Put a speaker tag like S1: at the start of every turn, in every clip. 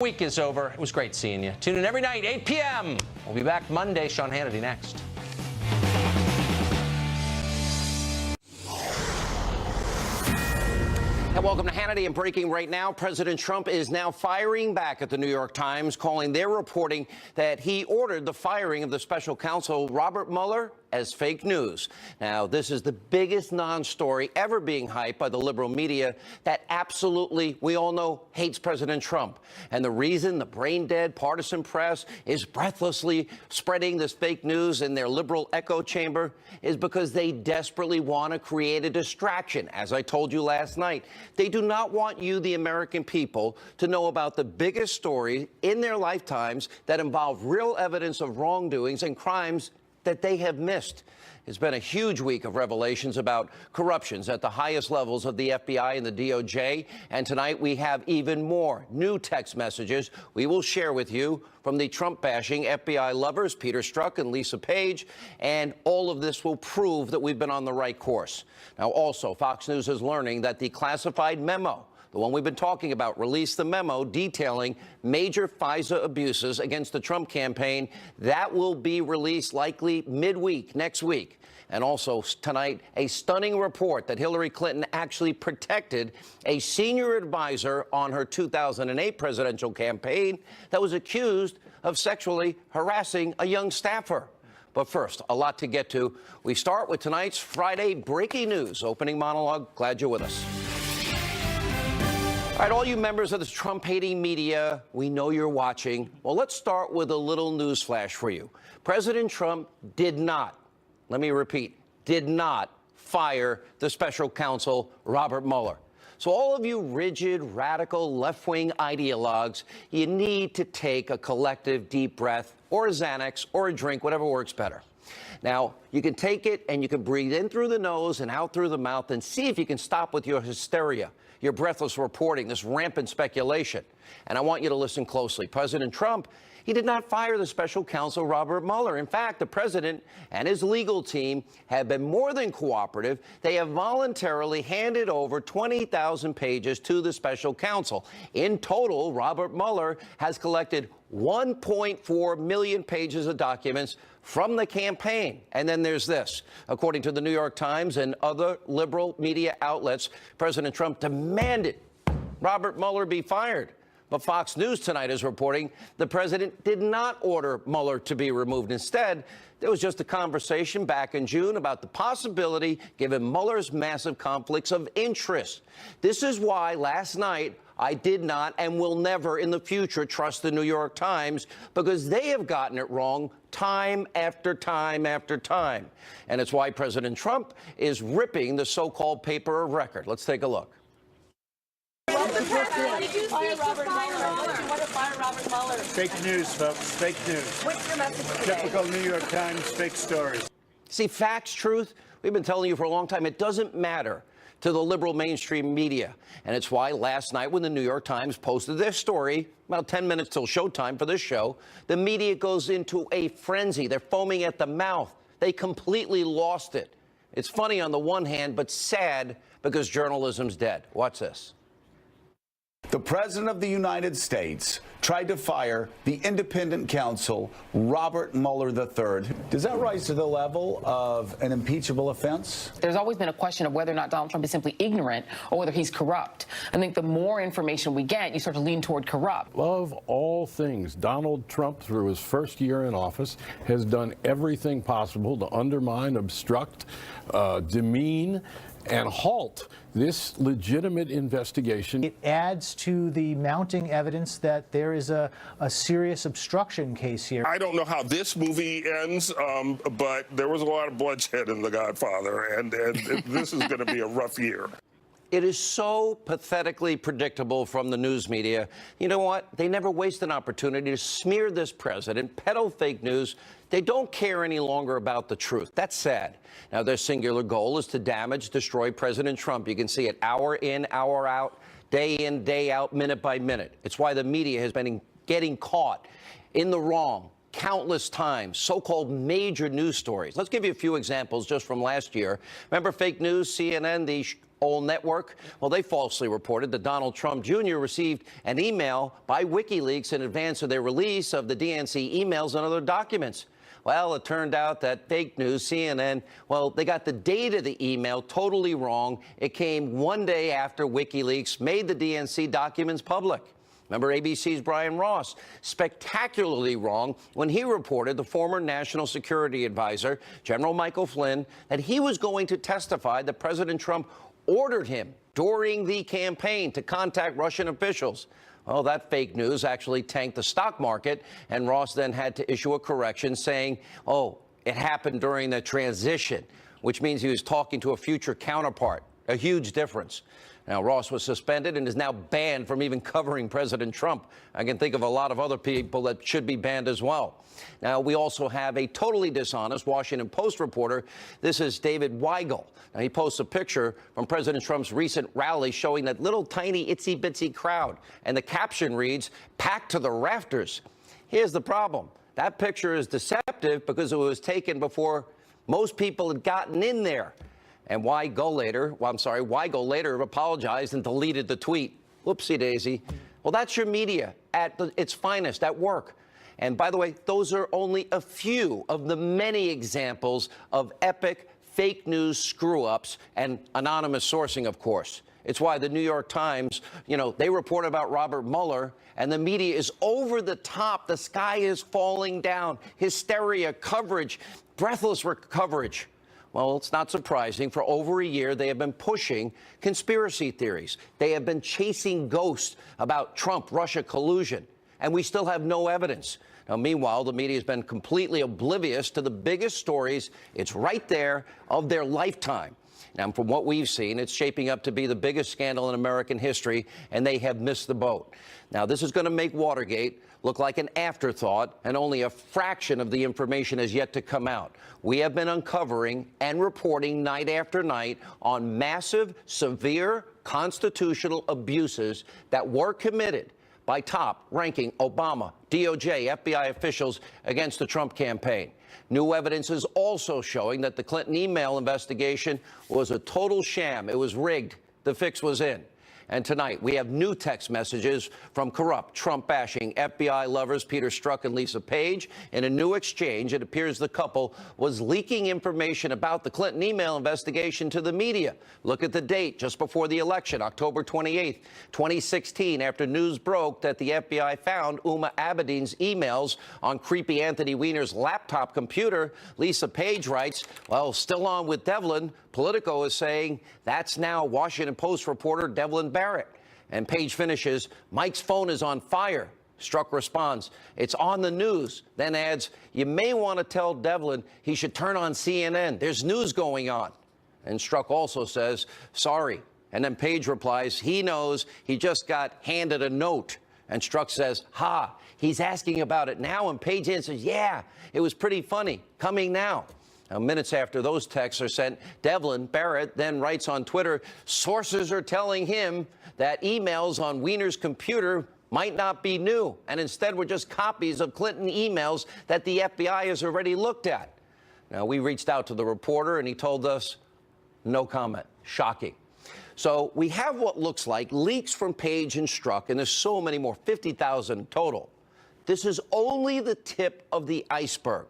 S1: Week is over. It was great seeing you. Tune in every night, 8 p.m. We'll be back Monday. Sean Hannity next. And welcome to Hannity. And breaking right now, President Trump is now firing back at the New York Times, calling their reporting that he ordered the firing of the special counsel Robert Mueller as fake news. Now, this is the biggest non-story ever being hyped by the liberal media that absolutely, we all know, hates President Trump. And the reason the brain-dead partisan press is breathlessly spreading this fake news in their liberal echo chamber is because they desperately want to create a distraction. As I told you last night, they do not want you, the American people, to know about the biggest story in their lifetimes that involve real evidence of wrongdoings and crimes that they have missed. It's been a huge week of revelations about corruptions at the highest levels of the FBI and the DOJ. And tonight we have even more new text messages we will share with you from the Trump-bashing FBI lovers, Peter Strzok and Lisa Page. And all of this will prove that we've been on the right course. Now, also, Fox News is learning that the classified memo, the one we've been talking about, released the memo detailing major FISA abuses against the Trump campaign. That will be released likely midweek next week. And also tonight, a stunning report that Hillary Clinton actually protected a senior advisor on her 2008 presidential campaign that was accused of sexually harassing a young staffer. But first, a lot to get to. We start with tonight's Friday breaking news opening monologue. Glad you're with us. All right, all you members of the Trump-hating media, we know you're watching. Well, let's start with a little news flash for you. President Trump did not, let me repeat, did not fire the special counsel, Robert Mueller. So all of you rigid, radical, left-wing ideologues, you need to take a collective deep breath or a Xanax or a drink, whatever works better. Now, you can take it and you can breathe in through the nose and out through the mouth and see if you can stop with your hysteria, your breathless reporting, this rampant speculation. And I want you to listen closely. President Trump, he did not fire the special counsel Robert Mueller. In fact, the president and his legal team have been more than cooperative. They have voluntarily handed over 20,000 pages to the special counsel. In total, Robert Mueller has collected 1.4 million pages of documents from the campaign. And then there's this. According to the New York Times and other liberal media outlets, President Trump demanded Robert Mueller be fired. But Fox News tonight is reporting the president did not order Mueller to be removed. Instead, there was just a conversation back in June about the possibility, given Mueller's massive conflicts of interest. This is why last night I did not and will never in the future trust the New York Times, because they have gotten it wrong time after time after time. And it's why President Trump is ripping the so-called paper of record. Let's take a look.
S2: Did you fire Robert Mueller? Did you want to fire Robert Mueller?
S3: Fake news, folks. Fake news.
S2: What's your message today?
S3: Typical New York Times fake stories.
S1: See, facts, truth, we've been telling you for a long time, it doesn't matter to the liberal mainstream media. And it's why last night when the New York Times posted their story, about 10 minutes till showtime for this show, the media goes into a frenzy. They're foaming at the mouth. They completely lost it. It's funny on the one hand, but sad because journalism's dead. Watch this.
S4: The President of the United States tried to fire the independent counsel, Robert Mueller III. Does that rise to the level of an impeachable offense?
S5: There's always been a question of whether or not Donald Trump is simply ignorant or whether he's corrupt. I think the more information we get, you sort of lean toward corrupt.
S6: Of all things, Donald Trump, through his first year in office, has done everything possible to undermine, obstruct, demean, and halt this legitimate investigation.
S7: It adds to the mounting evidence that there is a serious obstruction case here.
S8: I don't know how this movie ends, but there was a lot of bloodshed in The Godfather, and this is going to be a rough year.
S1: It is so pathetically predictable from the news media. You know what? They never waste an opportunity to smear this president, peddle fake news. They don't care any longer about the truth. That's sad. Now, their singular goal is to damage, destroy President Trump. You can see it hour in, hour out, day in, day out, minute by minute. It's why the media has been getting caught in the wrong countless times, so-called major news stories. Let's give you a few examples just from last year. Remember fake news, CNN, the Old Network, well, they falsely reported that Donald Trump Jr. received an email by WikiLeaks in advance of their release of the DNC emails and other documents. Well, it turned out that fake news, CNN, well, they got the date of the email totally wrong. It came one day after WikiLeaks made the DNC documents public. Remember ABC's Brian Ross, spectacularly wrong when he reported the former National Security Advisor, General Michael Flynn, that he was going to testify that President Trump ordered him during the campaign to contact Russian officials. Well, that fake news actually tanked the stock market, and Ross then had to issue a correction saying, oh, it happened during the transition, which means he was talking to a future counterpart. A huge difference. Now, Ross was suspended and is now banned from even covering President Trump. I can think of a lot of other people that should be banned as well. Now, we also have a totally dishonest Washington Post reporter. This is David Weigel. Now, he posts a picture from President Trump's recent rally showing that little tiny itsy-bitsy crowd. And the caption reads, "Packed to the rafters." Here's the problem. That picture is deceptive because it was taken before most people had gotten in there. And Weigel later apologized and deleted the tweet. Whoopsie daisy. Well, that's your media at its finest, at work. And by the way, those are only a few of the many examples of epic fake news screw-ups and anonymous sourcing, of course. It's why the New York Times, they report about Robert Mueller, and the media is over the top. The sky is falling down. Hysteria, coverage, breathless coverage. Well, it's not surprising. For over a year, they have been pushing conspiracy theories. They have been chasing ghosts about Trump-Russia collusion, and we still have no evidence. Now, meanwhile, the media has been completely oblivious to the biggest stories, it's right there, of their lifetime. Now, from what we've seen, it's shaping up to be the biggest scandal in American history, and they have missed the boat. Now, this is going to make Watergate look like an afterthought, and only a fraction of the information has yet to come out. We have been uncovering and reporting night after night on massive, severe constitutional abuses that were committed by top-ranking Obama, DOJ, FBI officials against the Trump campaign. New evidence is also showing that the Clinton email investigation was a total sham. It was rigged. The fix was in. And tonight, we have new text messages from corrupt, Trump-bashing FBI lovers Peter Strzok and Lisa Page. In a new exchange, it appears the couple was leaking information about the Clinton email investigation to the media. Look at the date, just before the election, October 28th, 2016, after news broke that the FBI found Uma Abedin's emails on creepy Anthony Weiner's laptop computer. Lisa Page writes, well, still on with Devlin. Politico is saying that's now Washington Post reporter Devlin Barrett. And Page finishes, Mike's phone is on fire. Strzok responds, it's on the news. Then adds, you may want to tell Devlin he should turn on CNN. There's news going on. And Strzok also says, sorry. And then Page replies, he knows, he just got handed a note. And Strzok says, ha, he's asking about it now. And Page answers, yeah, it was pretty funny. Coming now. Now, minutes after those texts are sent, Devlin Barrett then writes on Twitter, sources are telling him that emails on Weiner's computer might not be new, and instead were just copies of Clinton emails that the FBI has already looked at. Now, we reached out to the reporter, and he told us, no comment. Shocking. So we have what looks like leaks from Page and Strzok, and there's so many more, 50,000 total. This is only the tip of the iceberg.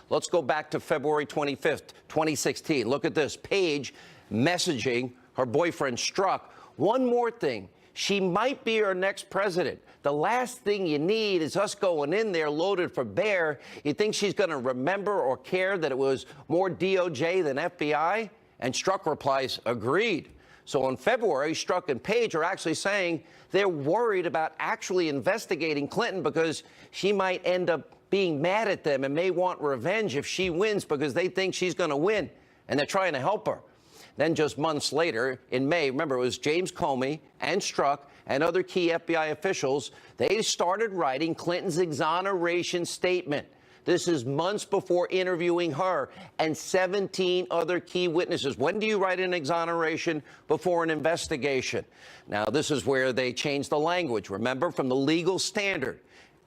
S1: Let's go back to February 25th, 2016. Look at this. Page messaging her boyfriend Strzok. One more thing. She might be our next president. The last thing you need is us going in there loaded for bear. You think she's going to remember or care that it was more DOJ than FBI? And Strzok replies, agreed. So in February, Strzok and Page are actually saying they're worried about actually investigating Clinton because she might end up being mad at them and may want revenge if she wins because they think she's going to win, and they're trying to help her. Then just months later, in May, remember, it was James Comey and Strzok and other key FBI officials. They started writing Clinton's exoneration statement. This is months before interviewing her and 17 other key witnesses. When do you write an exoneration before an investigation? Now, this is where they changed the language, remember, from the legal standard.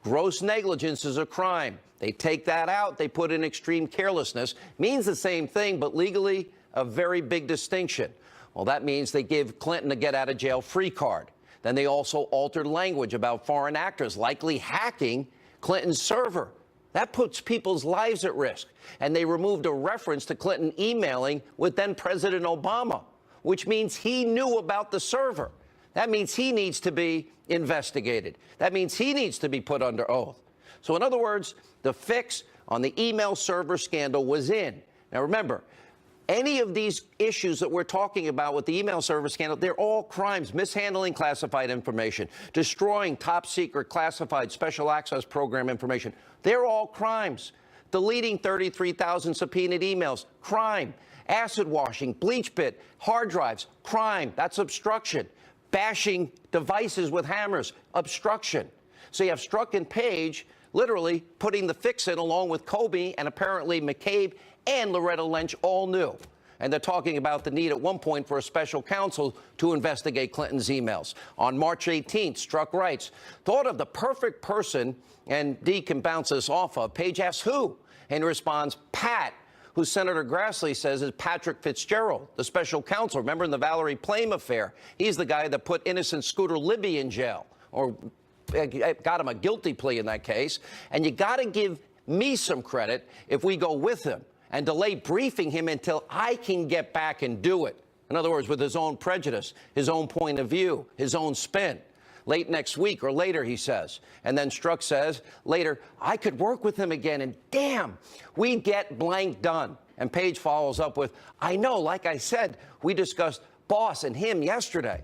S1: Gross negligence is a crime. They take that out. They put in extreme carelessness. Means the same thing, but legally, a very big distinction. Well, that means they give Clinton a get-out-of-jail-free card. Then they also altered language about foreign actors likely hacking Clinton's server. That puts people's lives at risk. And they removed a reference to Clinton emailing with then-President Obama, which means he knew about the server. That means he needs to be investigated. That means he needs to be put under oath. So in other words, the fix on the email server scandal was in. Now remember, any of these issues that we're talking about with the email server scandal, they're all crimes: mishandling classified information, destroying top secret classified special access program information. They're all crimes. Deleting 33,000 subpoenaed emails, crime. Acid washing, bleach pit, hard drives, crime. That's obstruction. Bashing devices with hammers, obstruction. So you have Strzok and Page literally putting the fix in along with Comey, and apparently McCabe and Loretta Lynch all knew. And they're talking about the need at one point for a special counsel to investigate Clinton's emails. On March 18th, Strzok writes, thought of the perfect person, and Dee can bounce this off of. Page asks who, and responds, Pat, who Senator Grassley says is Patrick Fitzgerald, the special counsel. Remember in the Valerie Plame affair? He's the guy that put innocent Scooter Libby in jail, or got him a guilty plea in that case. And you got to give me some credit if we go with him and delay briefing him until I can get back and do it. In other words, with his own prejudice, his own point of view, his own spin. Late next week or later, he says. And then Strzok says later, I could work with him again, and damn, we'd get blank done. And Page follows up with, I know, like I said, we discussed boss and him yesterday.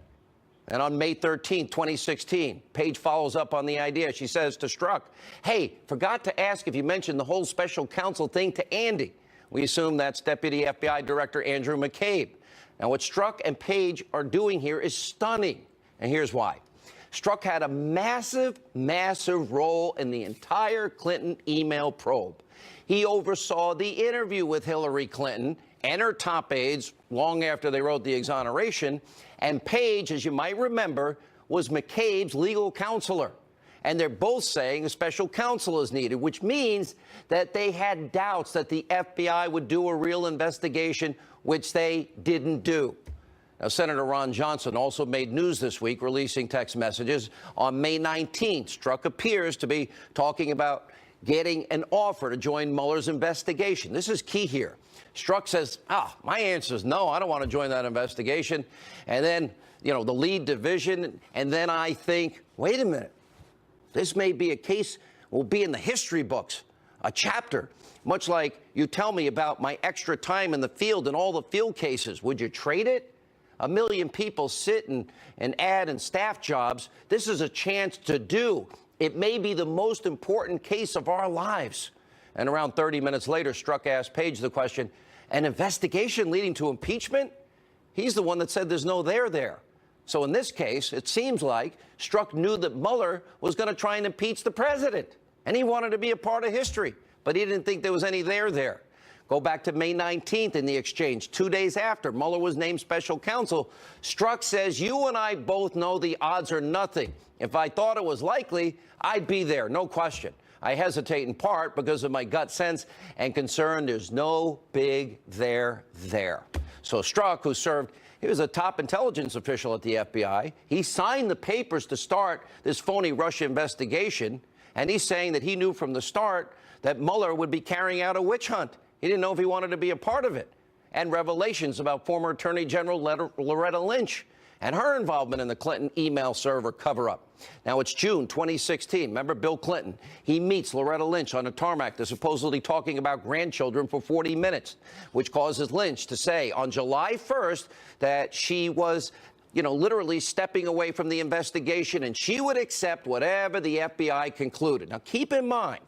S1: And on May 13, 2016, Page follows up on the idea. She says to Strzok, hey, forgot to ask if you mentioned the whole special counsel thing to Andy. We assume that's Deputy FBI Director Andrew McCabe. Now, what Strzok and Page are doing here is stunning. And here's why. Strzok had a massive, massive role in the entire Clinton email probe. He oversaw the interview with Hillary Clinton and her top aides long after they wrote the exoneration. And Page, as you might remember, was McCabe's legal counselor. And they're both saying a special counsel is needed, which means that they had doubts that the FBI would do a real investigation, which they didn't do. Now, Senator Ron Johnson also made news this week, releasing text messages. On May 19th, Strzok appears to be talking about getting an offer to join Mueller's investigation. This is key here. Strzok says, my answer is no, I don't want to join that investigation. And then, the lead division, and then I think, wait a minute. This may be a case, will be in the history books, a chapter, much like you tell me about my extra time in the field and all the field cases. Would you trade it? 1 million people sit and ad and staff jobs. This is a chance to do. It may be the most important case of our lives. And around 30 minutes later, Strzok asked Page the question, an investigation leading to impeachment? He's the one that said there's no there. So in this case, it seems like Strzok knew that Mueller was going to try and impeach the president, and he wanted to be a part of history, but he didn't think there was any there. Go back to May 19th in the exchange, 2 days after Mueller was named special counsel. Strzok says, you and I both know the odds are nothing. If I thought it was likely, I'd be there, no question. I hesitate in part because of my gut sense and concern there's no big there. So Strzok, who served, he was a top intelligence official at the FBI. He signed the papers to start this phony Russia investigation, and he's saying that he knew from the start that Mueller would be carrying out a witch hunt. He didn't know if he wanted to be a part of it. And revelations about former Attorney General Loretta Lynch and her involvement in the Clinton email server cover-up. Now, it's June 2016. Remember Bill Clinton? He meets Loretta Lynch on a tarmac. They're supposedly talking about grandchildren for 40 minutes, which causes Lynch to say on July 1st that she was, literally stepping away from the investigation, and she would accept whatever the FBI concluded. Now, keep in mind,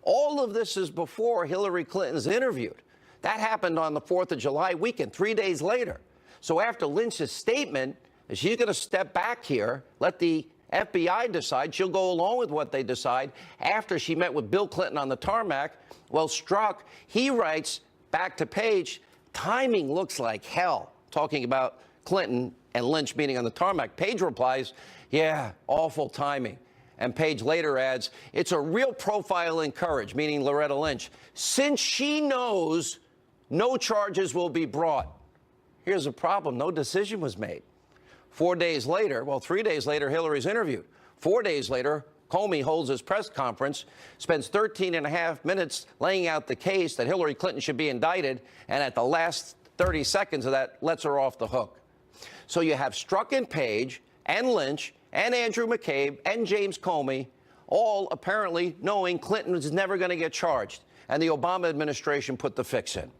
S1: all of this is before Hillary Clinton's interviewed. That happened on the 4th of July weekend, 3 days later. So after Lynch's statement, she's going to step back here, let the FBI decide. She'll go along with what they decide after she met with Bill Clinton on the tarmac. Well, Strzok, he writes back to Page, timing looks like hell, talking about Clinton and Lynch meeting on the tarmac. Page replies, yeah, awful timing. And Page later adds, it's a real profile in courage, meaning Loretta Lynch, since she knows no charges will be brought. Here's the problem. No decision was made. 4 days later, well, 3 days later, Hillary's interviewed. 4 days later, Comey holds his press conference, spends 13 and a half minutes laying out the case that Hillary Clinton should be indicted, and at the last 30 seconds of that, lets her off the hook. So you have Strzok and Page and Lynch and Andrew McCabe and James Comey all apparently knowing Clinton is never going to get charged, and the Obama administration put the fix in.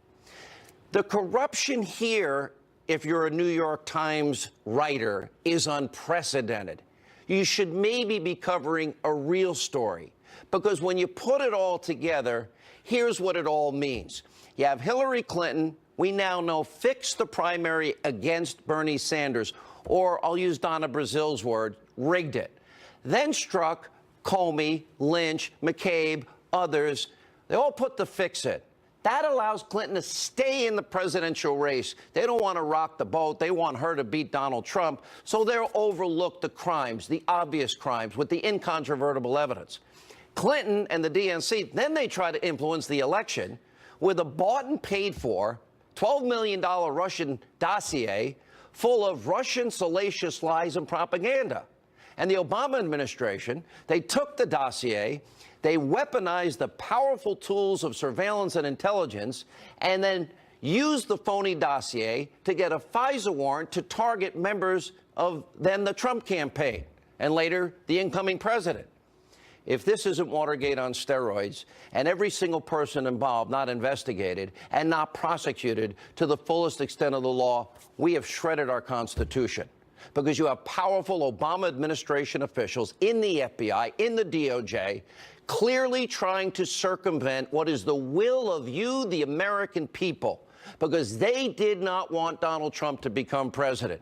S1: The corruption here, if you're a New York Times writer, is unprecedented. You should maybe be covering a real story, because when you put it all together, here's what it all means. You have Hillary Clinton, we now know, fixed the primary against Bernie Sanders, or I'll use Donna Brazil's word, rigged it. Then Strzok, Comey, Lynch, McCabe, others, they all put the fix in. That allows Clinton to stay in the presidential race. They don't want to rock the boat. They want her to beat Donald Trump. So they'll overlook the crimes, the obvious crimes, with the incontrovertible evidence. Clinton and the DNC, then they try to influence the election with a bought and paid for $12 million Russian dossier full of Russian salacious lies and propaganda. And the Obama administration, they took the dossier, they weaponized the powerful tools of surveillance and intelligence, and then used the phony dossier to get a FISA warrant to target members of then the Trump campaign and later the incoming president. If this isn't Watergate on steroids, and every single person involved not investigated and not prosecuted to the fullest extent of the law, we have shredded our Constitution. Because you have powerful Obama administration officials in the FBI, in the DOJ, clearly trying to circumvent what is the will of you, the American people, because they did not want Donald Trump to become president.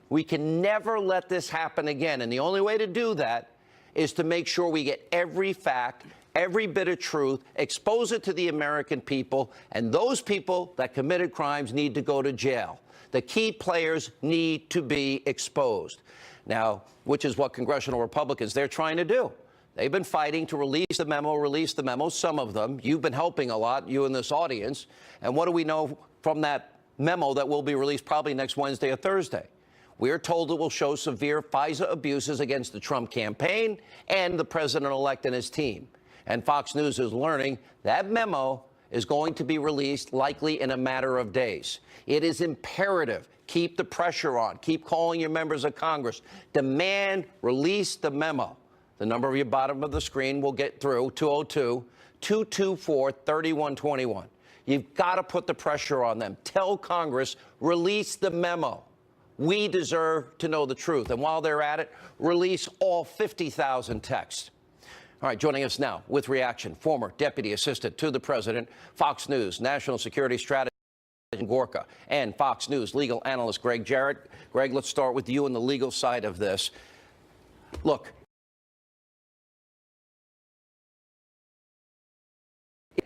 S1: We can never let this happen again. And the only way to do that is to make sure we get every fact, every bit of truth, expose it to the American people, and those people that committed crimes need to go to jail. The key players need to be exposed. Now, which is what congressional Republicans, they're trying to do. They've been fighting to release the memo, some of them. You've been helping a lot, you in this audience. And what do we know from that memo that will be released probably next Wednesday or Thursday? We are told it will show severe FISA abuses against the Trump campaign and the president-elect and his team. And Fox News is learning that memo is going to be released likely in a matter of days. It is imperative. Keep the pressure on. Keep calling your members of Congress. Demand release the memo. The number of your bottom of the screen will get through, 202-224-3121. You've got to put the pressure on them. Tell Congress, release the memo. We deserve to know the truth. And while they're at it, release all 50,000 texts. All right, joining us now with reaction, former deputy assistant to the president, Fox News national security strategist Gorka, and Fox News legal analyst Greg Jarrett. Greg, let's start with you on the legal side of this. Look,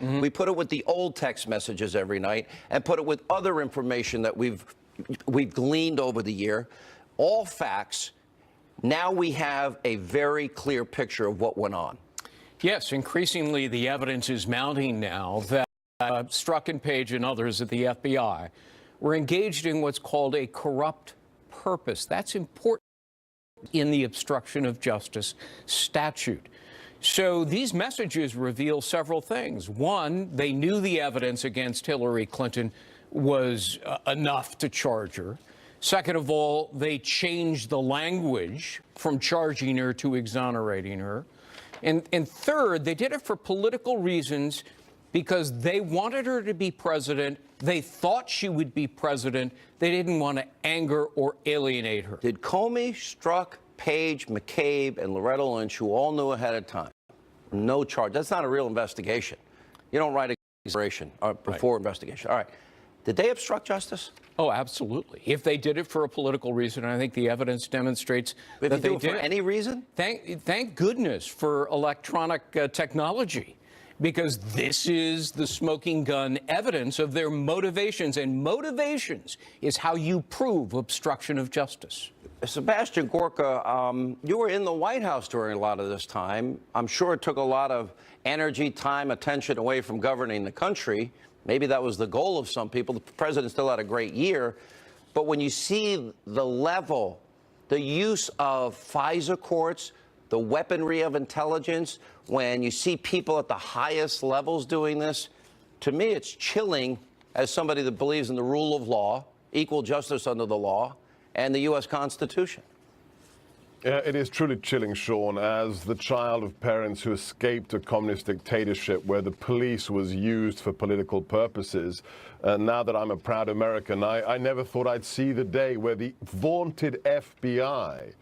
S1: we put it with the old text messages every night and put it with other information that we've gleaned over the year, all facts. Now we have a very clear picture of what went on.
S9: Yes, increasingly the evidence is mounting now that Strzok and Page and others at the FBI were engaged in what's called a corrupt purpose. That's important in the obstruction of justice statute. So these messages reveal several things. One, they knew the evidence against Hillary Clinton was enough to charge her. Second of all, they changed the language from charging her to exonerating her. And third, they did it for political reasons because they wanted her to be president. They thought she would be president. They didn't want to anger or alienate her.
S1: Did Comey, Strzok, Page, McCabe, and Loretta Lynch, who all knew ahead of time, no charge? That's not a real investigation. You don't write a exoneration before investigation. All right. Did they obstruct justice?
S9: Oh, absolutely. If they did it for a political reason, I think the evidence demonstrates that they did.
S1: For any reason?
S9: Thank goodness for electronic technology, because this is the smoking gun evidence of their motivations, and motivations is how you prove obstruction of justice.
S1: Sebastian Gorka, you were in the White House during a lot of this time. I'm sure it took a lot of energy, time, attention away from governing the country. Maybe that was the goal of some people. The president still had a great year. But when you see the level, the use of FISA courts, the weaponry of intelligence, when you see people at the highest levels doing this, to me it's chilling as somebody that believes in the rule of law, equal justice under the law, and the U.S. Constitution.
S10: It is truly chilling, Sean, as the child of parents who escaped a communist dictatorship where the police was used for political purposes. Now that I'm a proud American, I never thought I'd see the day where the vaunted FBI,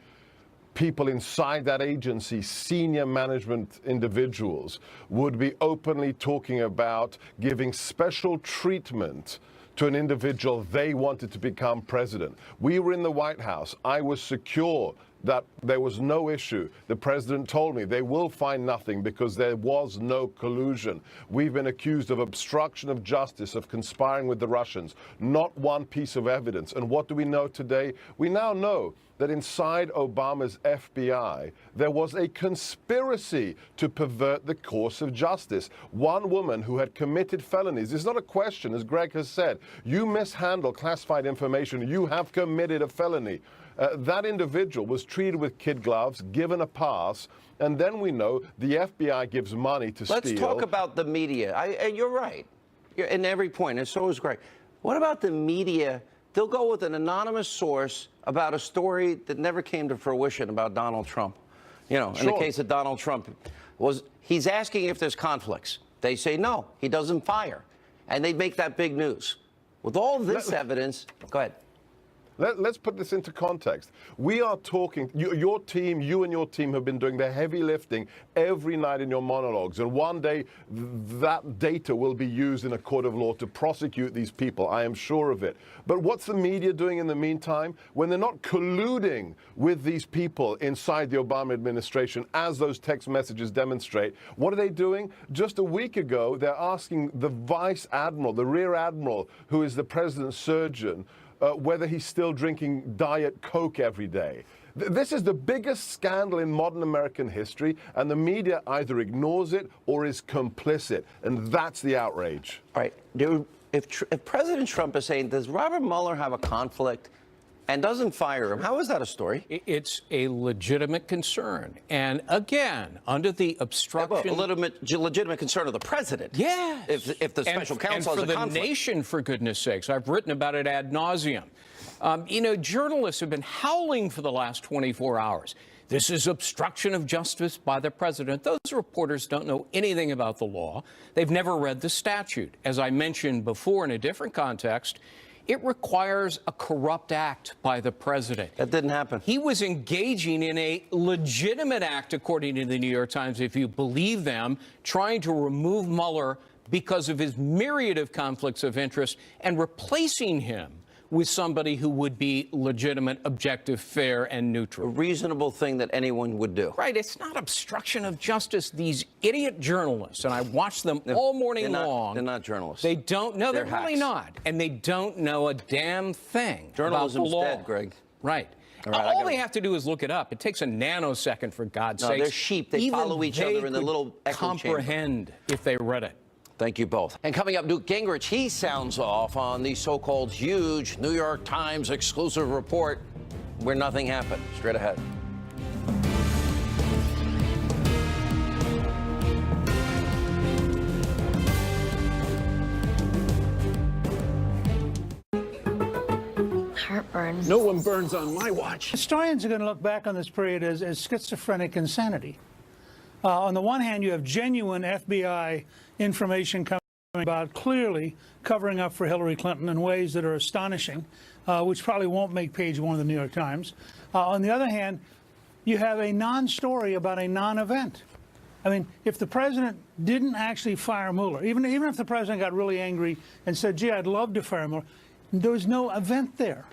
S10: people inside that agency, senior management individuals, would be openly talking about giving special treatment to an individual they wanted to become president. We were in the White House. I was secure that there was no issue. The president told me they will find nothing because there was no collusion. We've been accused of obstruction of justice, of conspiring with the Russians. Not one piece of evidence. And what do we know today? We now know that inside Obama's FBI, there was a conspiracy to pervert the course of justice. One woman who had committed felonies. It's not a question, as Greg has said. You mishandle classified information, you have committed a felony. That individual was treated with kid gloves, given a pass, and then we know the FBI gives money to steal.
S1: Let's talk about the media. You're right. In every point, and so is Greg. What about the media? They'll go with an anonymous source about a story that never came to fruition about Donald Trump. You know, in the case of Donald Trump, he's asking if there's conflicts. They say no, he doesn't fire. And they make that big news. With all this evidence, go ahead.
S10: Let's put this into context. We are talking, your team, you and your team have been doing the heavy lifting every night in your monologues. And one day that data will be used in a court of law to prosecute these people. I am sure of it. But what's the media doing in the meantime? When they're not colluding with these people inside the Obama administration, as those text messages demonstrate, what are they doing? Just a week ago, they're asking the vice admiral, the rear admiral, who is the president's surgeon, whether he's still drinking Diet Coke every day. This is the biggest scandal in modern American history, and the media either ignores it or is complicit, and that's the outrage.
S1: All right. If President Trump is saying, does Robert Mueller have a conflict and doesn't fire him, how is that a story?
S9: It's a legitimate concern. And again, under the obstruction...
S1: A legitimate concern of the president.
S9: Yes.
S1: If the special counsel has a conflict.
S9: And for the nation, for goodness sakes. I've written about it ad nauseum. You know, journalists have been howling for the last 24 hours. This is obstruction of justice by the president. Those reporters don't know anything about the law. They've never read the statute. As I mentioned before in a different context, it requires a corrupt act by the president.
S1: That didn't happen.
S9: He was engaging in a legitimate act, according to the New York Times, if you believe them, trying to remove Mueller because of his myriad of conflicts of interest and replacing him with somebody who would be legitimate, objective, fair, and neutral.
S1: A reasonable thing that anyone would do.
S9: Right. It's not obstruction of justice. These idiot journalists, and I watch them all morning long.
S1: They're not journalists.
S9: They don't know. They're really
S1: hacks.
S9: not. And they don't know a damn thing
S1: Journalism's
S9: about the law.
S1: dead, Greg.
S9: Right. All they have to do is look it up. It takes a nanosecond, for God's sake.
S1: They're sheep. They follow each other in the little echo chamber.
S9: Comprehend if they read it.
S1: Thank you both. And coming up, Newt Gingrich, he sounds off on the so-called huge New York Times exclusive report where nothing happened. Straight ahead.
S2: Heartburn.
S6: No one burns on my watch.
S11: Historians are going to look back on this period as schizophrenic insanity. On the one hand, you have genuine FBI information coming about clearly covering up for Hillary Clinton in ways that are astonishing, which probably won't make page one of the New York Times. On the other hand, you have a non-story about a non-event. I mean, if the president didn't actually fire Mueller, even if the president got really angry and said, gee, I'd love to fire Mueller, there was no event there.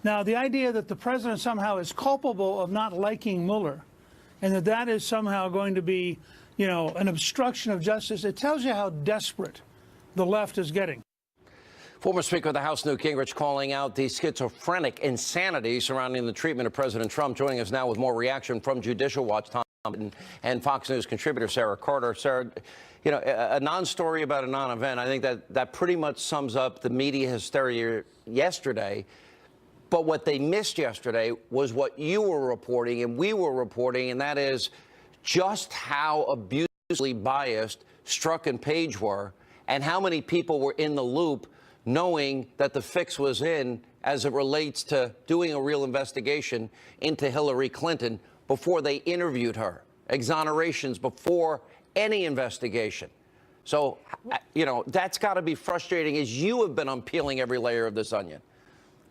S11: Now, the idea that the president somehow is culpable of not liking Mueller and that is somehow going to be, you know, an obstruction of justice, it tells you how desperate the left is getting.
S1: Former Speaker of the House Newt Gingrich calling out the schizophrenic insanity surrounding the treatment of President Trump. Joining us now with more reaction from Judicial Watch, Tom and Fox News contributor Sarah Carter. Sarah, you know, a non-story about a non-event. I think that pretty much sums up the media hysteria yesterday. But what they missed yesterday was what you were reporting and we were reporting, and that is just how abusively biased Strzok and Page were, and how many people were in the loop knowing that the fix was in as it relates to doing a real investigation into Hillary Clinton before they interviewed her. Exonerations before any investigation. So, you know, that's got to be frustrating as you have been unpeeling every layer of this onion.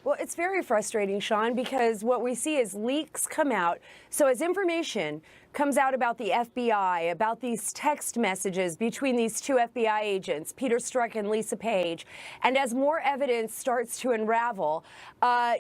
S2: Well, it's very frustrating, Sean, because what we see is leaks come out. So as information comes out about the FBI, about these text messages between these two FBI agents, Peter Strzok and Lisa Page, and as more evidence starts to unravel,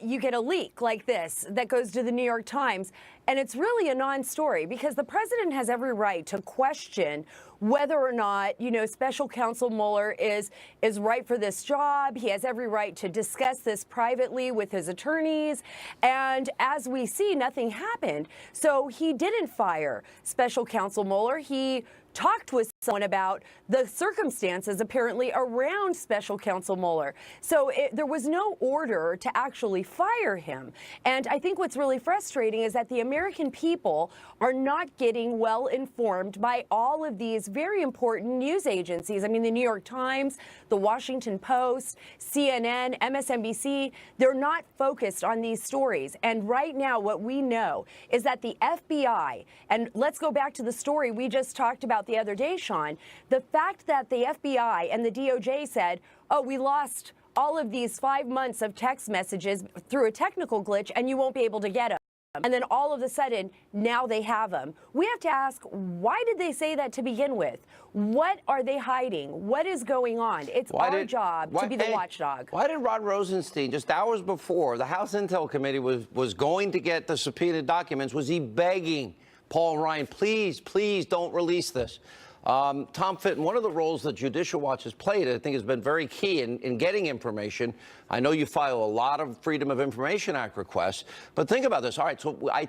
S2: you get a leak like this that goes to the New York Times. And it's really a non-story because the president has every right to question whether or not, you know, Special Counsel Mueller is right for this job. He has every right to discuss this privately with his attorneys. And as we see, nothing happened. So he didn't fire Special Counsel Mueller. He talked with someone about the circumstances apparently around Special Counsel Mueller. So there was no order to actually fire him. And I think what's really frustrating is that the American people are not getting well informed by all of these very important news agencies. I mean, the New York Times, the Washington Post, CNN, MSNBC, they're not focused on these stories. And right now, what we know is that the FBI, and let's go back to the story we just talked about the other day, Sean, the fact that the FBI and the DOJ said, oh, we lost all of these 5 months of text messages through a technical glitch and you won't be able to get them. And then all of a sudden, now they have them. We have to ask, why did they say that to begin with? What are they hiding? What is going on? It's our job to be the watchdog.
S1: Why did Rod Rosenstein, just hours before the House Intel Committee was going to get the subpoenaed documents, was he begging Paul Ryan, please, please don't release this? Tom Fitton, one of the roles that Judicial Watch has played, I think, has been very key in getting information. I know you file a lot of Freedom of Information Act requests, but think about this. All right, so I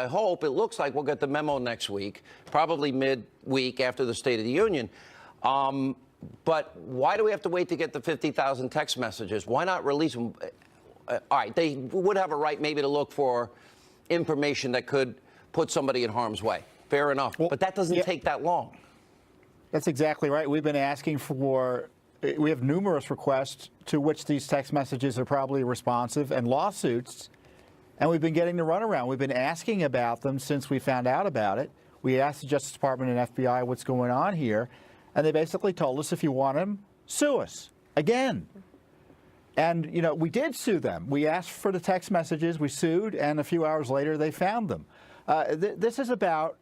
S1: hope, it looks like we'll get the memo next week, probably mid-week after the State of the Union. But why do we have to wait to get the 50,000 text messages? Why not release them? All right, they would have a right maybe to look for information that could put somebody in harm's way. Fair enough. Well, but that doesn't take that long.
S12: That's exactly right. We've been asking for, we have numerous requests to which these text messages are probably responsive and lawsuits, and we've been getting the runaround. We've been asking about them since we found out about it. We asked the Justice Department and FBI what's going on here, and they basically told us, if you want them, sue us again. And, you know, we did sue them. We asked for the text messages, we sued, and a few hours later they found them. This is about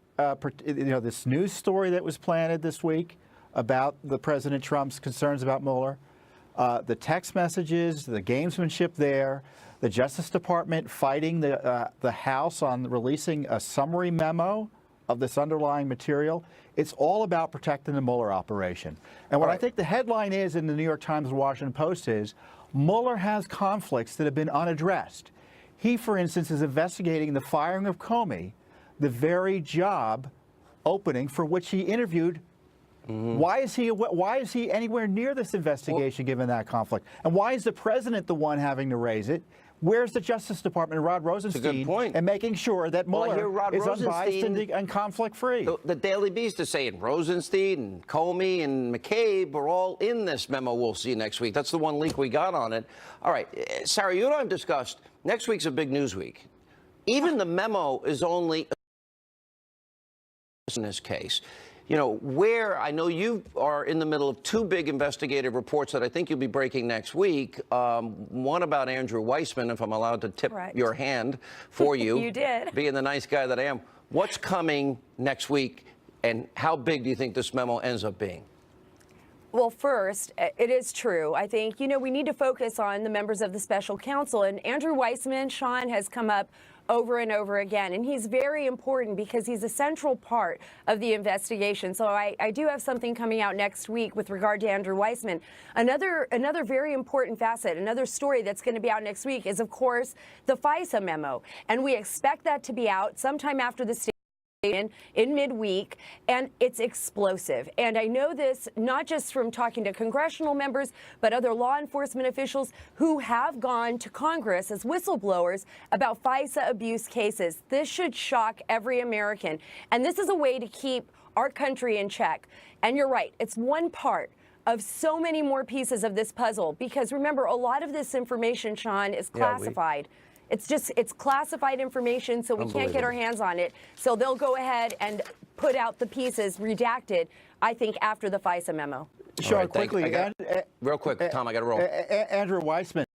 S12: this news story that was planted this week about the President Trump's concerns about Mueller, the text messages, the gamesmanship there, the Justice Department fighting the House on releasing a summary memo of this underlying material. It's all about protecting the Mueller operation. And what I think the headline is in the New York Times and Washington Post is, Mueller has conflicts that have been unaddressed. He, for instance, is investigating the firing of Comey, the very job opening for which he interviewed. Why is he anywhere near this investigation, given that conflict? And why is the president the one having to raise it? Where's the Justice Department and Rod Rosenstein and making sure that Mueller is unbiased and conflict-free?
S1: The Daily Beast is saying Rosenstein and Comey and McCabe are all in this memo we'll see next week. That's the one leak we got on it. All right, Sarah, you and I have discussed next week's a big news week. Even the memo is only in this case. You know, where I know you are in the middle of two big investigative reports that I think you'll be breaking next week. One about Andrew Weissman, if I'm allowed to tip your hand for you.
S2: You did.
S1: Being the nice guy that I am. What's coming next week, and how big do you think this memo ends up being?
S2: Well, first, it is true. I think, you know, we need to focus on the members of the special counsel. And Andrew Weissman, Sean, has come up over and over again. And he's very important because he's a central part of the investigation. So I do have something coming out next week with regard to Andrew Weissman. Another very important facet, another story that's going to be out next week is, of course, the FISA memo. And we expect that to be out sometime after the state in midweek, and it's explosive. And I know this not just from talking to congressional members, but other law enforcement officials who have gone to Congress as whistleblowers about FISA abuse cases. This should shock every American. And this is a way to keep our country in check. And you're right, it's one part of so many more pieces of this puzzle, because remember, a lot of this information, Sean, is classified. It's classified information, so we can't get our hands on it. So they'll go ahead and put out the pieces redacted, I think, after the FISA memo.
S12: Sean, quickly.
S1: Real quick, Tom, I got to roll.
S12: Andrew Weissman,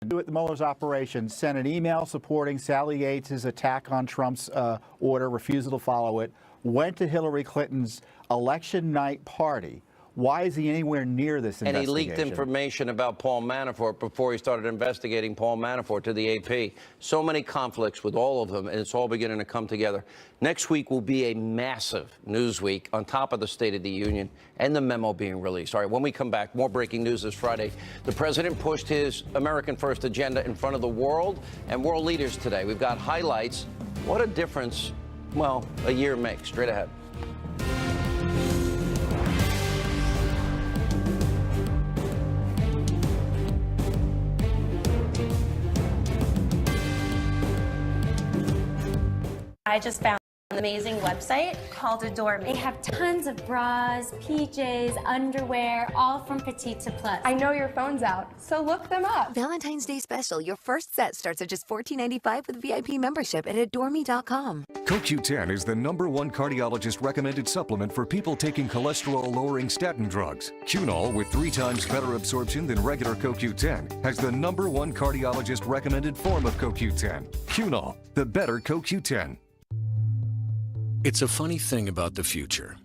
S12: with Mueller's operation, sent an email supporting Sally Yates' attack on Trump's order, refusal to follow it, went to Hillary Clinton's election night party. Why is he anywhere near this investigation?
S1: And he leaked information about Paul Manafort before he started investigating Paul Manafort to the AP. So many conflicts with all of them, and it's all beginning to come together. Next week will be a massive news week on top of the State of the Union and the memo being released. All right, when we come back, more breaking news this Friday. The president pushed his American First agenda in front of the world and world leaders today. We've got highlights. What a difference, well, a year makes. Straight ahead.
S13: I just found an amazing website called Adore Me.
S14: They have tons of bras, PJs, underwear, all from petite to plus.
S13: I know your phone's out, so look them up.
S15: Valentine's Day special. Your first set starts at just $14.95 with VIP membership at adoreme.com.
S16: CoQ10 is the #1 cardiologist-recommended supplement for people taking cholesterol-lowering statin drugs. Cunol, with 3 times better absorption than regular CoQ10, has the #1 cardiologist-recommended form of CoQ10. Cunol, the better CoQ10.
S17: It's a funny thing about the future.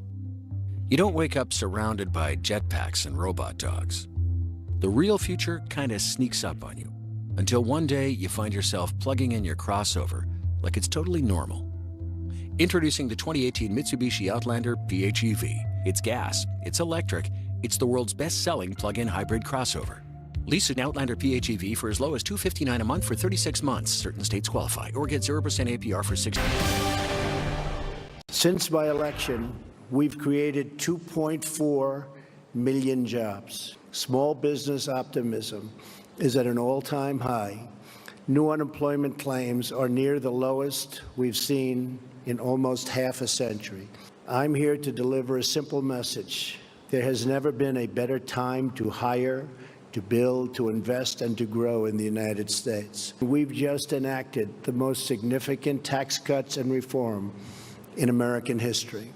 S17: You don't wake up surrounded by jetpacks and robot dogs. The real future kind of sneaks up on you, until one day you find yourself plugging in your crossover like it's totally normal. Introducing the 2018 Mitsubishi Outlander PHEV. It's gas, it's electric, it's the world's best-selling plug-in hybrid crossover. Lease an Outlander PHEV for as low as $259 a month for 36 months. Certain states qualify, or get 0% APR for 6 months.
S18: Since my election, we've created 2.4 million jobs. Small business optimism is at an all-time high. New unemployment claims are near the lowest we've seen in almost half a century. I'm here to deliver a simple message. There has never been a better time to hire, to build, to invest, and to grow in the United States. We've just enacted the most significant tax cuts and reform in American history.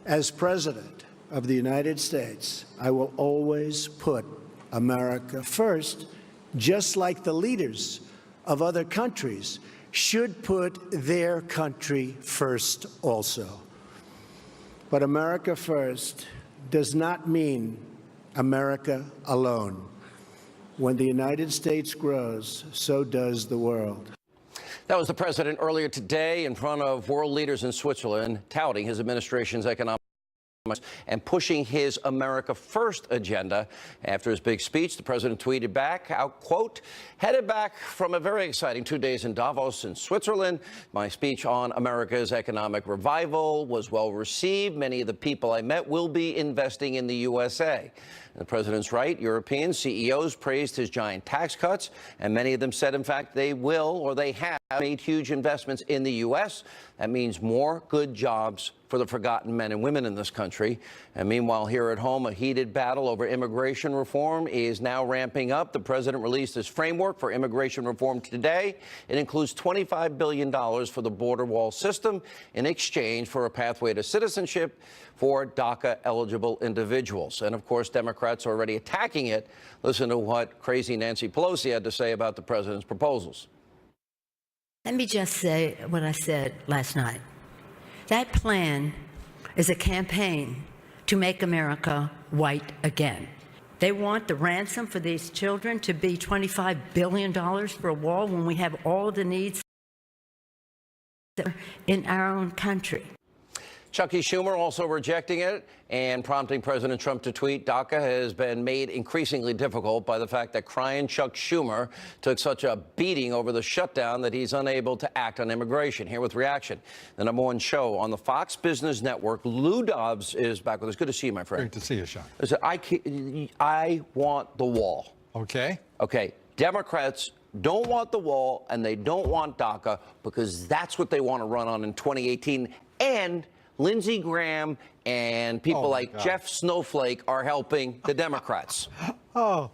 S18: As President of the United States, I will always put America first, just like the leaders of other countries should put their country first also. But America first does not mean America alone. When the United States grows, so does the world.
S1: That was the president earlier today in front of world leaders in Switzerland, touting his administration's economic and pushing his America First agenda. After his big speech, the president tweeted back, out, quote, headed back from a very exciting 2 days in Davos in Switzerland. My speech on America's economic revival was well received. Many of the people I met will be investing in the USA. The president's right. European CEOs praised his giant tax cuts, and many of them said, in fact, they will or they have made huge investments in the U.S. That means more good jobs for the forgotten men and women in this country. And meanwhile, here at home, a heated battle over immigration reform is now ramping up. The president released his framework for immigration reform today. It includes $25 billion for the border wall system in exchange for a pathway to citizenship for DACA-eligible individuals. And, of course, Democrats are already attacking it. Listen to what crazy Nancy Pelosi had to say about the president's proposals.
S19: Let me just say what I said last night. That plan is a campaign to make America white again. They want the ransom for these children to be $25 billion for a wall when we have all the needs in our own country.
S1: Chucky Schumer also rejecting it and prompting President Trump to tweet, DACA has been made increasingly difficult by the fact that crying Chuck Schumer took such a beating over the shutdown that he's unable to act on immigration. Here with reaction, the #1 show on the Fox Business Network, Lou Dobbs is back with us. Good to see you, my friend.
S20: Great to see you, Sean.
S1: I want the wall.
S20: Okay.
S1: Okay. Democrats don't want the wall and they don't want DACA because that's what they want to run on in 2018. And Lindsey Graham and people like Jeff Snowflake are helping the Democrats.
S20: Am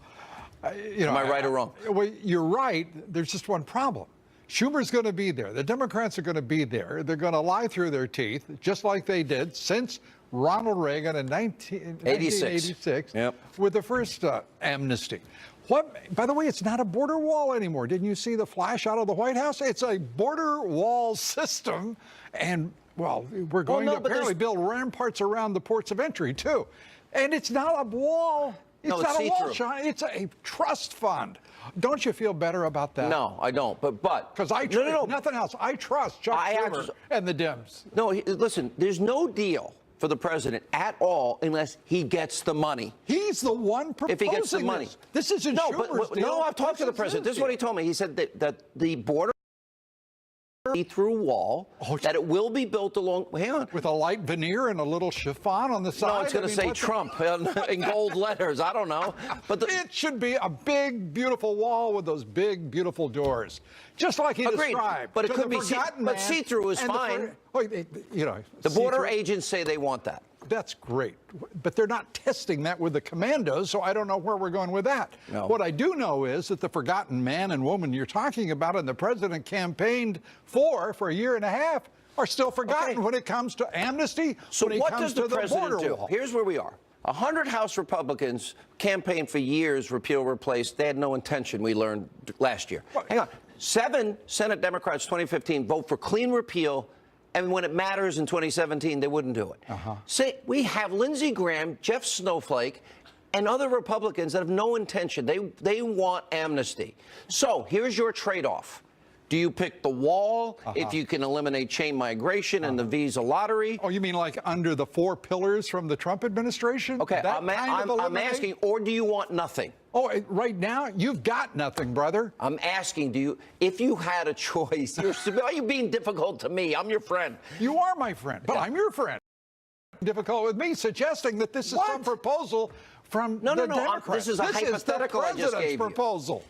S1: I right or wrong?
S20: Well, you're right. There's just one problem. Schumer's going to be there. The Democrats are going to be there. They're going to lie through their teeth, just like they did since Ronald Reagan in 1986 with the first amnesty. By the way, it's not a border wall anymore. Didn't you see the flash out of the White House? It's a border wall system. And, well, we're going to apparently build ramparts around the ports of entry, too. And it's not a wall. It's not a wall, Sean. It's a trust fund. Don't you feel better about that?
S1: No, I don't. But because
S20: I trust nothing else. I trust Chuck Schumer and the Dems.
S1: No, listen. There's no deal for the president at all unless he gets the money.
S20: He's the one proposing
S1: if he gets the money.
S20: This isn't Schumer's deal.
S1: No, I've talked to the president. This is what he told me. He said that the border see-through wall, that it will be built along, hang on.
S20: With a light veneer and a little chiffon on the side?
S1: No, it's going to say Trump in gold letters. I don't know. But
S20: it should be a big, beautiful wall with those big, beautiful doors. Just like he described.
S1: But it could be see-through is fine. The border agents say they want that.
S20: That's great. But they're not testing that with the commandos, so I don't know where we're going with that.
S1: No.
S20: What I do know is that the forgotten man and woman you're talking about and the president campaigned for a year and a half are still forgotten when it comes to amnesty,
S1: so
S20: when it
S1: what
S20: comes
S1: does the
S20: to the
S1: president
S20: border
S1: do?
S20: wall.
S1: Here's where we are. 100 House Republicans campaigned for years, repeal, replace. They had no intention, we learned last year. Hang on. 7 Senate Democrats, 2015, vote for clean repeal. And when it matters in 2017, they wouldn't do it. Say, we have Lindsey Graham, Jeff Snowflake, and other Republicans that have no intention. They want amnesty. So here's your trade-off. Do you pick the wall if you can eliminate chain migration and the visa lottery?
S20: Oh, you mean like under the 4 pillars from the Trump administration?
S1: Okay, I'm asking, or do you want nothing?
S20: Oh, right now, you've got nothing, brother.
S1: I'm asking, if you had a choice, are you being difficult to me? I'm your friend.
S20: You are my friend, but I'm your friend. Difficult with me suggesting that this is some proposal from the Democrats.
S1: This is a hypothetical I just gave you.
S20: Proposal.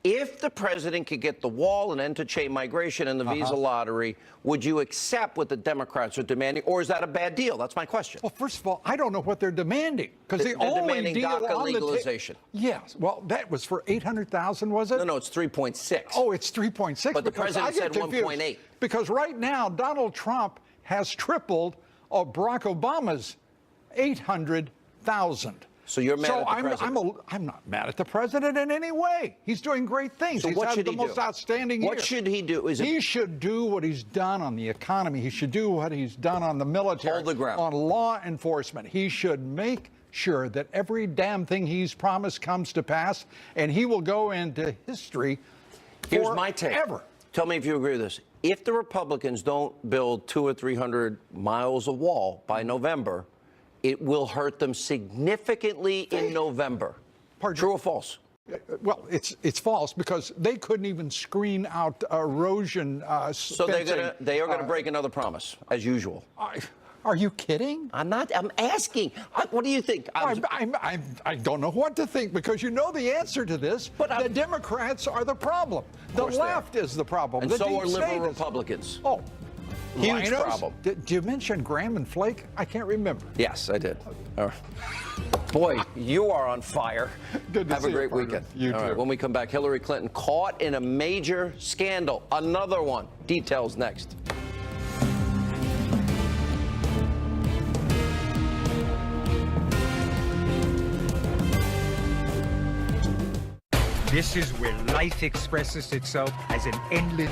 S1: If the president could get the wall and end to chain migration and the visa lottery, would you accept what the Democrats are demanding, or is that a bad deal? That's my question.
S20: Well, first of all, I don't know what they're demanding, because the only
S1: demanding
S20: deal
S1: DACA
S20: on
S1: legalization.
S20: Yes. Well, that was for 800,000, was it?
S1: No, it's 3.6.
S20: Oh, it's 3.6.
S1: But the president said 1.8.
S20: Because right now, Donald Trump has tripled Barack Obama's 800,000.
S1: So you're mad at the president?
S20: I'm not mad at the president in any way. He's doing great things.
S1: So
S20: He's
S1: what
S20: had
S1: should
S20: the
S1: he
S20: most
S1: do?
S20: outstanding year.
S1: What should he do?
S20: He should do what he's done on the economy. He should do what he's done on the military.
S1: Hold the ground.
S20: On law enforcement. He should make sure that every damn thing he's promised comes to pass, and he will go into history
S1: Here's
S20: forever.
S1: my take. Tell me if you agree with this. If the Republicans don't build 200 or 300 miles of wall by November, it will hurt them significantly in November. True or false?
S20: Well, it's false, because they couldn't even screen out erosion.
S1: So they are gonna break another promise, as usual.
S20: Are you kidding?
S1: I'm not. I'm asking. What do you think?
S20: I don't know what to think, because you know the answer to this. But the Democrats are the problem. The left is the problem.
S1: And
S20: the
S1: so are
S20: deep
S1: liberal
S20: state
S1: Republicans.
S20: Oh.
S1: Huge problem.
S20: Did you mention Graham and Flake? I can't remember.
S1: Yes, I did. All right. Boy, you are on fire.
S20: Good to
S1: Have
S20: see
S1: a great
S20: you,
S1: weekend.
S20: You
S1: All
S20: too.
S1: right, when we come back, Hillary Clinton caught in a major scandal. Another one. Details next.
S21: This is where life expresses itself as an endless.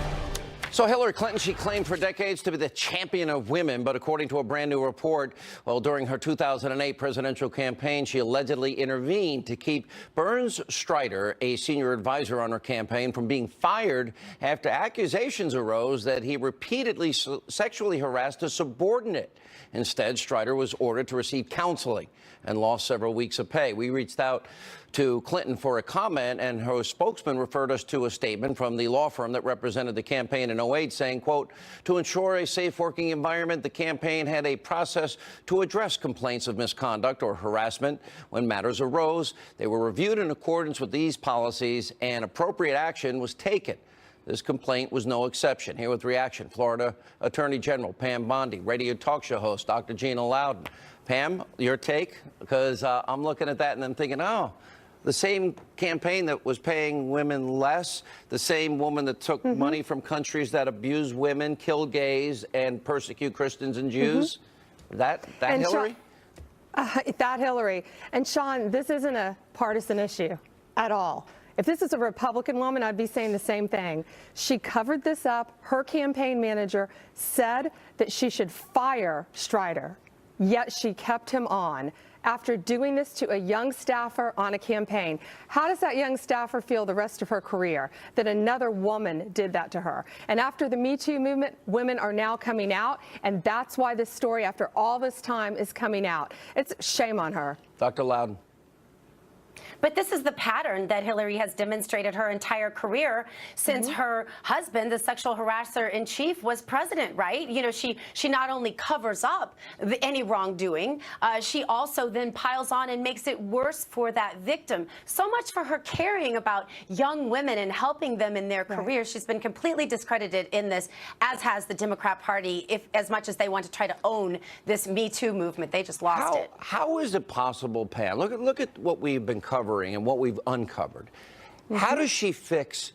S1: So Hillary Clinton, she claimed for decades to be the champion of women, but according to a brand new report, well, during her 2008 presidential campaign, she allegedly intervened to keep Burns Strider, a senior advisor on her campaign, from being fired after accusations arose that he repeatedly sexually harassed a subordinate. Instead, Strider was ordered to receive counseling and lost several weeks of pay. We reached out to Clinton for a comment, and her spokesman referred us to a statement from the law firm that represented the campaign in 2008 saying, quote, to ensure a safe working environment, the campaign had a process to address complaints of misconduct or harassment. When matters arose, they were reviewed in accordance with these policies and appropriate action was taken. This complaint was no exception. Here with reaction, Florida Attorney General Pam Bondi, radio talk show host Dr. Gina Loudon. Pam, your take? Because I'm looking at that and I'm thinking, oh, the same campaign that was paying women less, the same woman that took money from countries that abuse women, kill gays, and persecute Christians and Jews. That Hillary?
S21: That Hillary. And Sean, this isn't a partisan issue at all. If this is a Republican woman, I'd be saying the same thing. She covered this up. Her campaign manager said that she should fire Strider, yet she kept him on after doing this to a young staffer on a campaign. How does that young staffer feel the rest of her career that another woman did that to her? And after the Me Too movement, women are now coming out, and that's why this story, after all this time, is coming out. It's shame on her.
S1: Dr. Loudon.
S13: But this is the pattern that Hillary has demonstrated her entire career since her husband, the sexual harasser in chief, was president, right? You know, she not only covers up any wrongdoing, she also then piles on and makes it worse for that victim. So much for her caring about young women and helping them in their careers. She's been completely discredited in this, as has the Democrat Party, as much as they want to try to own this Me Too movement. They just lost it.
S1: How is it possible, Pam? Look at what we've been covering and what we've uncovered. How does she fix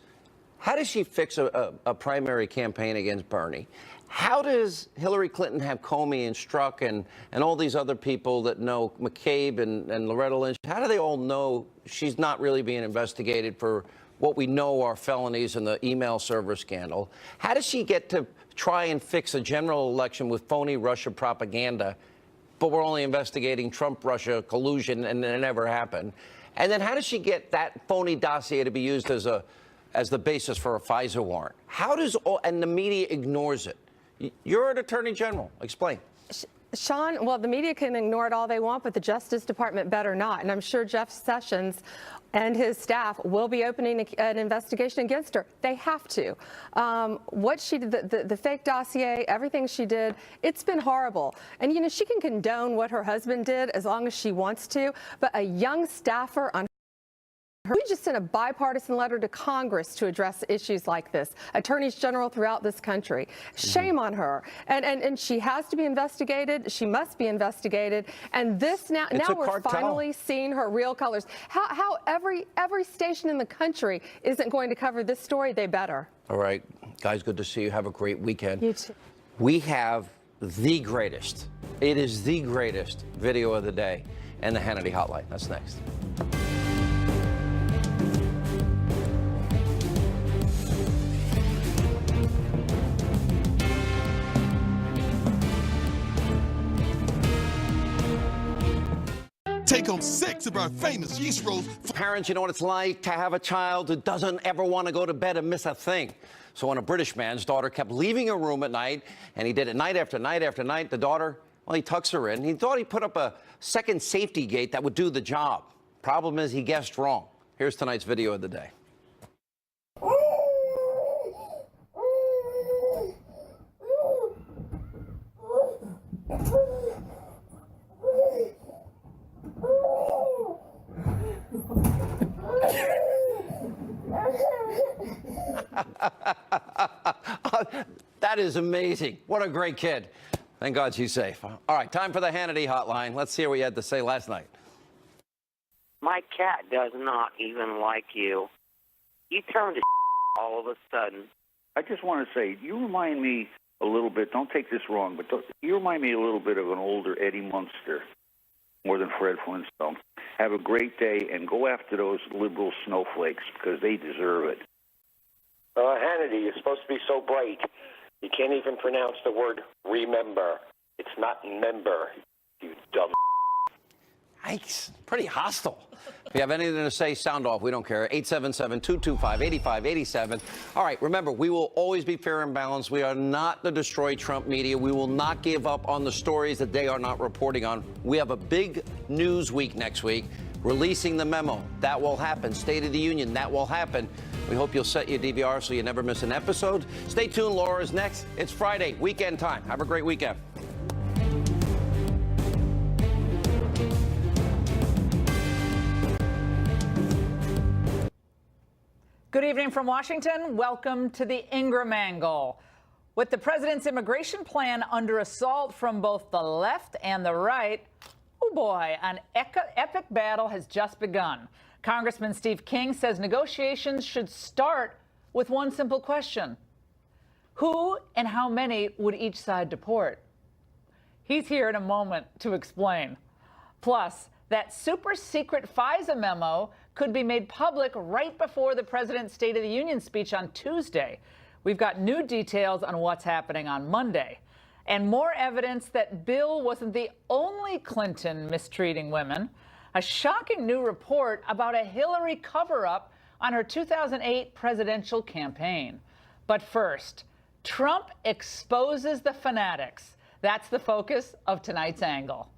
S1: a primary campaign against Bernie? How does Hillary Clinton have Comey and Strzok and all these other people that know McCabe and Loretta Lynch? How do they all know she's not really being investigated for what we know are felonies in the email server scandal? How does she get to try and fix a general election with phony Russia propaganda, but we're only investigating Trump-Russia collusion and it never happened? And then how does she get that phony dossier to be used as the basis for a FISA warrant? How does and the media ignores it? You're an attorney general. Explain.
S21: Sean, well, the media can ignore it all they want, but the Justice Department better not. And I'm sure Jeff Sessions and his staff will be opening an investigation against her. They have to. What she did, the fake dossier, everything she did, it's been horrible. And, you know, she can condone what her husband did as long as she wants to, but a young staffer on we just sent a bipartisan letter to Congress to address issues like this, attorneys general throughout this country. Shame on her. And she has to be investigated. She must be investigated. And this now we're finally seeing her real colors. How every station in the country isn't going to cover this story, they better.
S1: All right, guys, good to see you. Have a great weekend.
S21: You too.
S1: We have the greatest. It is the greatest video of the day and the Hannity Hotline. That's next.
S22: Take home 6 of our famous yeast rolls.
S1: Parents, you know what it's like to have a child who doesn't ever want to go to bed and miss a thing. So when a British man's daughter kept leaving her room at night, and he did it night after night after night, the daughter, well, he tucks her in. He thought he put up a second safety gate that would do the job. Problem is, he guessed wrong. Here's tonight's video of the day. That is amazing. What a great kid. Thank God she's safe. All right, time for the Hannity Hotline. Let's hear what you had to say last night.
S23: My cat does not even like you. You turned to all of a sudden.
S24: I just want to say, you remind me a little bit, don't take this wrong, but you remind me a little bit of an older Eddie Munster, more than Fred Flintstone. Have a great day, and go after those liberal snowflakes, because they deserve it.
S3: Hannity, you're supposed to be so bright. You can't even pronounce the word remember. It's not member, you dumb.
S1: Yikes. Pretty hostile. If you have anything to say, sound off. We don't care. 877-225-8587. All right, remember, we will always be fair and balanced. We are not the Destroy Trump media. We will not give up on the stories that they are not reporting on. We have a big news week next week. Releasing the memo. That will happen. State of the Union. That will happen. We hope you'll set your DVR so you never miss an episode. Stay tuned. Laura's next. It's Friday, weekend time. Have a great weekend.
S4: Good evening from Washington. Welcome to the Ingram Angle. With the president's immigration plan under assault from both the left and the right, oh boy, an epic battle has just begun. Congressman Steve King says negotiations should start with one simple question. Who and how many would each side deport? He's here in a moment to explain. Plus, that super secret FISA memo could be made public right before the president's State of the Union speech on Tuesday. We've got new details on what's happening on Monday. And more evidence that Bill wasn't the only Clinton mistreating women. A shocking new report about a Hillary cover-up on her 2008 presidential campaign. But first, Trump exposes the fanatics. That's the focus of tonight's angle.